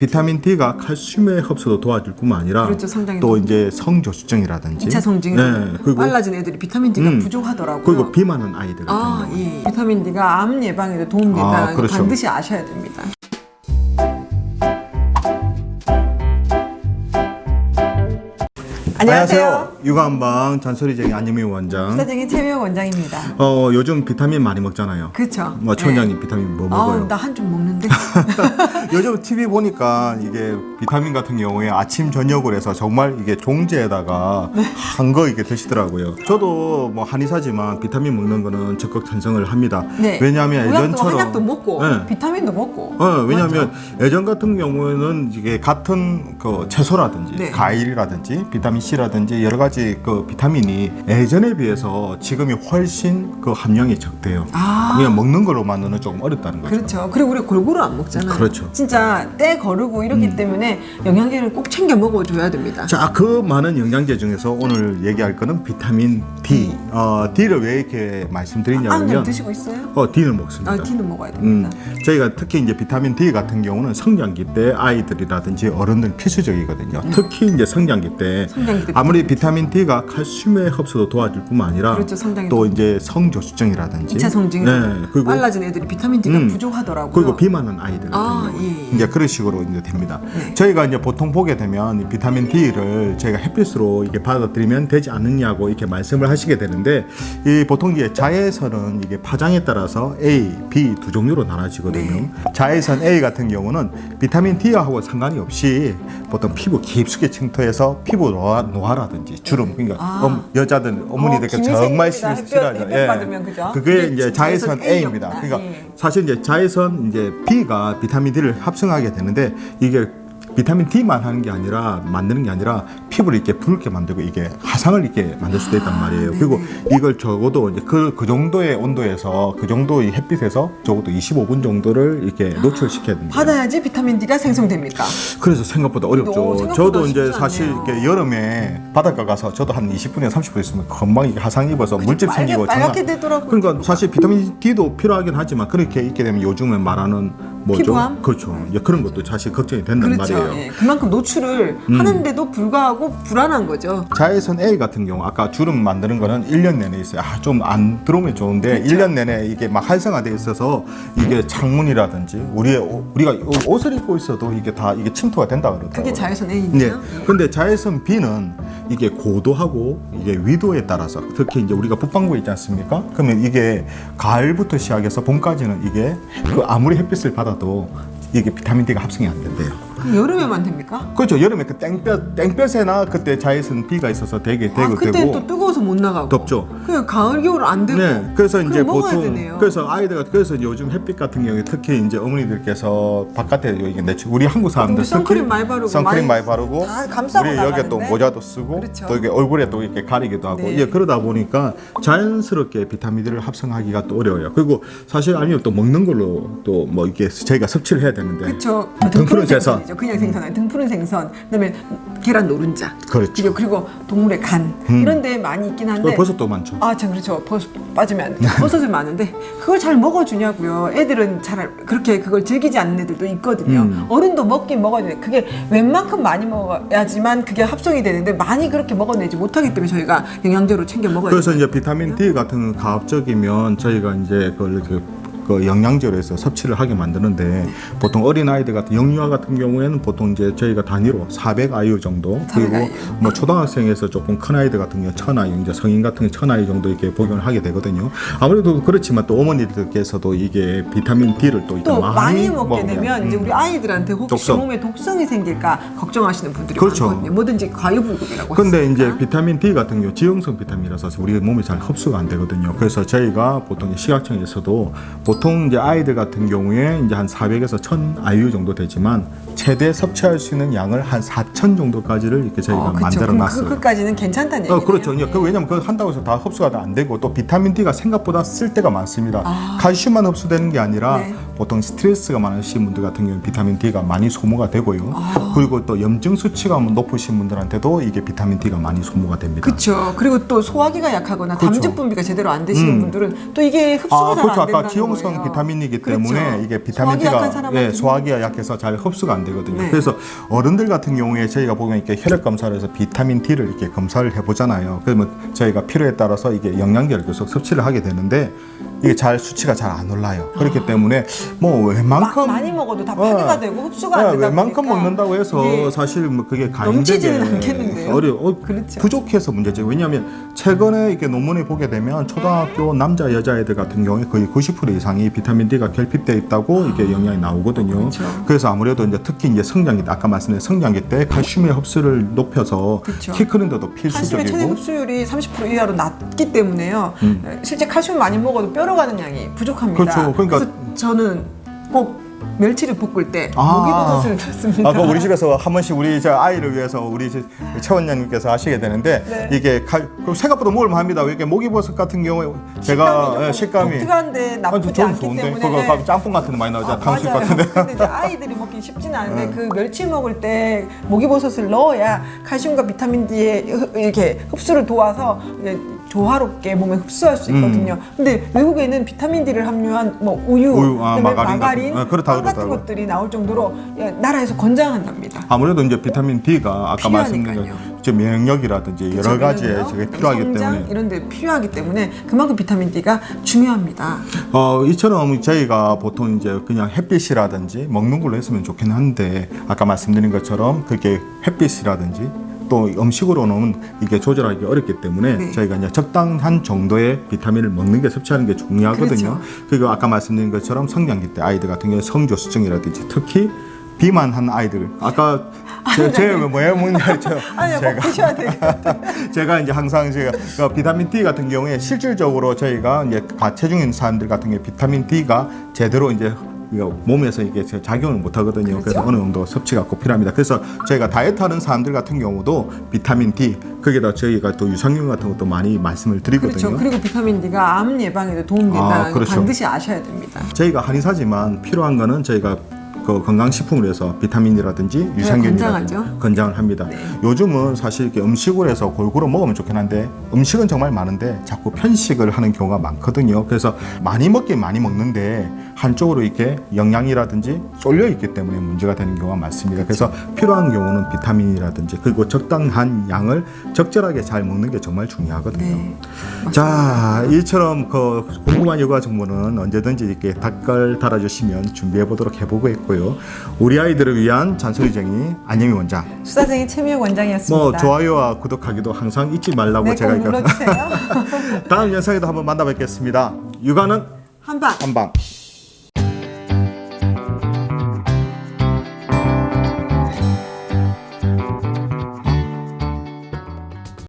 비타민 D가 칼슘의 흡수도 도와줄 뿐만 아니라 그렇죠, 성장에 또 이제 성조수증이라든지 2차 성징이 그리고 빨라진 애들이 비타민 D가 부족하더라고요. 그리고 비만한 아이들 같은 경우 예. 비타민 D가 암 예방에도 도움이 된다는 거 그렇죠. 반드시 아셔야 됩니다. 안녕하세요. 육아한방 잔소리쟁이 안유미 원장. 수다쟁이 최미영 원장입니다. 요즘 비타민 많이 먹잖아요. 그렇죠. 뭐 최원장님 비타민 뭐 먹어요? 나 한 줌 먹는데. 요즘 TV 보니까 이게 비타민 같은 경우에 아침 저녁을 해서 정말 이게 종지에다가 한 거 이게 드시더라고요. 저도 뭐 한의사지만 비타민 먹는 거는 적극 찬성을 합니다. 네. 왜냐하면 예전처럼 한약도 먹고 네. 비타민도 먹고. 왜냐하면 예전 같은 경우에는 이게 같은 그 채소라든지 네. 과일이라든지 비타민 C라든지 여러 가지 그 비타민이 예전에 비해서 지금이 훨씬 그 함량이 적대요. 그냥 먹는 걸로만은 조금 어렵다는 거죠. 그렇죠. 그리고 우리 골고루 안 먹잖아요. 그렇죠. 진짜 때 거르고 이렇기 때문에 영양제는 꼭 챙겨 먹어줘야 됩니다. 자, 그 많은 영양제 중에서 오늘 얘기할 거는 비타민 D. D를 왜 이렇게 말씀드리냐면 드시고 있어요? D는 먹습니다. D는 먹어야 됩니다. 저희가 특히 이제 비타민 D 같은 경우는 성장기 때 아이들이라든지 어른들 필수적이거든요. 특히 이제 성장기 때 아무리 비타민 D가 칼슘의 흡수도 도와줄 뿐만 아니라 그렇죠, 성장에 또 이제 성조수증이라든지 2차 성징이 그리고 빨라진 애들이 비타민 D가 부족하더라고요. 그리고 비만한 아이들 같은 경우 이제 그런 식으로 이제 됩니다. 네. 저희가 이제 보통 보게 되면 이 비타민 D를 저희가 햇빛으로 이게 받아들이면 되지 않느냐고 이렇게 말씀을 하시게 되는데 이 보통 이제 자외선은 이게 파장에 따라서 A, B 두 종류로 나눠지거든요. 네. 자외선 A 같은 경우는 비타민 D하고 상관이 없이 보통 피부 깊숙이 침투해서 피부 노화라든지 주름 그러니까 여자들 어머니들께 정말 싫어하죠. 햇볕 받으면 그죠? 그게 이제 자외선 A입니다. A였구나. 그러니까 사실 이제 자외선 이제 B가 비타민 D를 합성하게 되는데 이게 비타민 D만 하는 게 아니라 만드는 게 아니라 피부를 이렇게 붉게 만들고 이게 화상을 이렇게 만들 수도 있단 말이에요. 그리고 이걸 적어도 이제 그 정도의 온도에서 그 정도의 햇빛에서 적어도 25분 정도를 이렇게 노출시켜야 됩니다. 받아야지 비타민 D가 생성됩니까? 그래서 생각보다 어렵죠. 생각보다 저도 이제 쉽지 사실 않네요. 이렇게 여름에 바닷가 가서 저도 한 20분에서 30분 있으면 금방 이게 화상 입어서 물집 생기고 빨갛게 되더라고요. 그러니까 사실 비타민 D도 필요하긴 하지만 그렇게 있게 되면 요즘에 말하는 뭐죠? 피부암? 그렇죠. 이제 그런 것도 사실 걱정이 된단 그렇죠. 말이에요. 예. 그만큼 노출을 하는데도 불구하고 불안한 거죠. 자외선 A 같은 경우 아까 주름 만드는 거는 1년 내내 있어요. 좀 안 들어오면 좋은데 그렇죠. 1년 내내 이게 막 활성화되어 있어서 이게 창문이라든지 우리가 옷을 입고 있어도 이게 다 이게 침투가 된다 그러더라고요. 그게 자외선 네. A인데요. 근데 자외선 B는 이게 고도하고 이게 위도에 따라서 특히 이제 우리가 북반구에 있지 않습니까? 그러면 이게 가을부터 시작해서 봄까지는 이게 그 아무리 햇빛을 받아도 이게 비타민 D가 합성이 안 된대요. 그럼 여름에만 됩니까? 그렇죠. 여름에 그 땡볕에나 그때 자외선 B가 있어서 되게 그때는 되고 또 뜨거워서 못 나가고. 덥죠. 그 가을 겨울 안 되고. 네, 그래서 이제 먹어야 보통 되네요. 그래서 아이들가 그래서 이제 요즘 햇빛 같은 경우에 특히 이제 어머니들께서 바깥에 이게 우리 한국 사람들 선크림 많이 바르고 선크림 많이 바르고 다 감싸고 우리 여기에 나가는데. 또 모자도 쓰고 그렇죠. 또 이게 얼굴에 또 이렇게 가리기도 하고 네. 예, 그러다 보니까 자연스럽게 비타민 D를 합성하기가 또 어려워요. 그리고 사실 아니면 또 먹는 걸로 또 뭐 이게 저희가 섭취를 해야 되는데 그렇죠. 등푸른 생선. 그냥 생선 아니 등푸른 생선. 그다음에 계란 노른자. 그렇죠. 그리고 동물의 간 이런 데 많이 있긴 한데. 버섯도 많죠. 참 그렇죠. 버섯 빠지면 안 돼. 버섯은 많은데 그걸 잘 먹어주냐고요. 애들은 잘 그렇게 그걸 즐기지 않는 애들도 있거든요. 어른도 먹긴 먹어야 돼. 그게 웬만큼 많이 먹어야지만 그게 합성이 되는데 많이 그렇게 먹어내지 못하기 때문에 저희가 영양제로 챙겨 먹어야 돼요. 그래서 이제 비타민 D 같은 가급적이면 저희가 이제 그 영양제로 해서 섭취를 하게 만드는데 보통 어린 아이들 같은 영유아 같은 경우에는 보통 이제 저희가 단위로 400IU 정도 그리고 뭐 초등학생에서 조금 큰 아이들 같은 경우 1000IU 이제 성인 같은 경우 1000IU 정도 이렇게 복용을 하게 되거든요. 아무래도 그렇지만 또 어머니들께서도 이게 비타민 D를 또 많이 먹게 되면 이제 우리 아이들한테 혹시 독성. 몸에 독성이 생길까 걱정하시는 분들이 그렇죠. 많거든요. 뭐든지 과유불급이라고 근데 했으니까. 이제 비타민 D 같은 경우 지용성 비타민이라서 우리 몸에 잘 흡수가 안 되거든요. 그래서 저희가 보통 시각청에서도 보통 이제 아이들 같은 경우에 이제 한 400에서 1000 IU 정도 되지만 최대 섭취할 수 있는 양을 한 4000 정도까지를 이렇게 저희가 만들어 놨어요. 그까지는 괜찮다는 얘기네요. 그렇죠. 왜냐면 그거 한다고 해서 다 흡수가 안 되고 또 비타민 D가 생각보다 쓸 데가 많습니다. 칼슘만 흡수되는 게 아니라 네. 보통 스트레스가 많으신 분들 같은 경우는 비타민 D가 많이 소모가 되고요. 그리고 또 염증 수치가 높으신 분들한테도 이게 비타민 D가 많이 소모가 됩니다. 그렇죠. 그리고 또 소화기가 약하거나 그렇죠. 담즙 분비가 제대로 안 되시는 분들은 또 이게 흡수가 잘 안 그렇죠. 된다는 아까 지용성 거예요. 비타민이기 그렇죠. 때문에 이게 비타민 소화기 약한 D가 사람한테는 소화기가 약해서 잘 흡수가 안 되거든요. 네. 그래서 어른들 같은 경우에 저희가 보면 이렇게 혈액 검사를 해서 비타민 D를 이렇게 검사를 해보잖아요. 그러면 저희가 필요에 따라서 이게 영양제를 계속 섭취를 하게 되는데 이게 잘 수치가 잘 안 올라요. 그렇기 때문에 뭐 웬만큼 많이 먹어도 다 파괴가 되고 흡수가 안 되다 웬만큼 보니까 먹는다고 해서 이게 사실 뭐 그게 넘치지는 가용되게 않겠는데요? 그렇죠. 부족해서 문제죠. 왜냐하면 최근에 이렇게 논문을 보게 되면 초등학교 남자 여자애들 같은 경우에 거의 90% 이상이 비타민 D가 결핍되어 있다고 이게 영향이 나오거든요. 그렇죠. 그래서 아무래도 이제 특히 이제 성장기 때 아까 말씀드린 성장기 때 칼슘의 흡수를 높여서 그렇죠. 키 크는 데도 칼슘의 필수적이고 체내 흡수율이 30% 이하로 낮기 때문에요. 실제 칼슘 많이 먹어도 뼈로 가는 양이 부족합니다. 그렇죠. 그러니까 래서 저는 꼭 멸치를 볶을 때 목이버섯을 넣습니다. 그 우리 집에서 한 번씩 우리 저 아이를 위해서 우리 최 원장님께서 하시게 되는데 네. 이게 생각보다 먹을만 합니다. 이게 목이버섯 같은 경우에 제가 식감이 독특한데 나쁘지 저는 않기 좋은데 때문에 그거 짬뽕 같은 데 많이 나오잖아. 탕수육 맞아요. 같은데. 근데 이제 아이들이 먹기 쉽지는 않은데 그 멸치 먹을 때 목이버섯을 넣어야 칼슘과 비타민 D의 이렇게 흡수를 도와서 이제 조화롭게 몸에 흡수할 수 있거든요. 근데 외국에는 비타민 D를 함유한 뭐 우유, 그다음에 마가린, 빵 같은 그렇다고. 것들이 나올 정도로 나라에서 권장한답니다. 아무래도 이제 비타민 D가 아까 말씀드린 필요하니까요. 면역이라든지 그쵸, 여러 가지에 면역력, 저게 필요하기 성장 때문에 이런 데 필요하기 때문에 그만큼 비타민 D가 중요합니다. 이처럼 저희가 보통 이제 그냥 햇빛이라든지 먹는 걸로 했으면 좋긴 한데 아까 말씀드린 것처럼 그게 햇빛이라든지 또 음식으로는 이게 조절하기 어렵기 때문에 네. 저희가 이제 적당한 정도의 비타민을 먹는 게 섭취하는 게 중요하거든요. 그렇죠. 그리고 아까 말씀드린 것처럼 성장기 때 아이들 같은 경우에 성조수증이라든지 특히 비만한 아이들 아까 제 뭐예요 아니요, 꼭 드셔야 되겠다. 제가 이제 항상 제가 비타민 D 같은 경우에 실질적으로 저희가 이제 가체중인 사람들 같은 경우에 비타민 D가 제대로 이제 몸에서 이게 작용을 못 하거든요. 그렇죠? 그래서 어느 정도 섭취가 꼭 필요합니다. 그래서 저희가 다이어트 하는 사람들 같은 경우도 비타민 D 거기다 저희가 또 유산균 같은 것도 많이 말씀을 드리거든요. 그렇죠. 그리고 비타민 D가 암 예방에도 도움이 된다는 거 그렇죠. 반드시 아셔야 됩니다. 저희가 한의사지만 필요한 거는 저희가 그 건강식품으로 해서 비타민이라든지 유산균이라든지 권장을 합니다. 네. 요즘은 사실 이렇게 음식으로 해서 골고루 먹으면 좋긴 한데 음식은 정말 많은데 자꾸 편식을 하는 경우가 많거든요. 그래서 많이 먹긴 많이 먹는데 한쪽으로 이렇게 영양이라든지 쏠려 있기 때문에 문제가 되는 경우가 많습니다. 그래서 필요한 경우는 비타민이라든지 그리고 적당한 양을 적절하게 잘 먹는 게 정말 중요하거든요. 네. 자, 이처럼 그 궁금한 요가 정보는 언제든지 이렇게 댓글 달아주시면 준비해 보도록 해보고 있고요. 우리 아이들을 위한 잔소리쟁이 안영희 원장. 수다쟁이 최미혁 원장이었습니다. 뭐 좋아요와 구독하기도 항상 잊지 말라고 네, 제가 꼭 눌러주세요. 다음 영상에도 한번 만나 뵙겠습니다. 육아는 한방. 한방.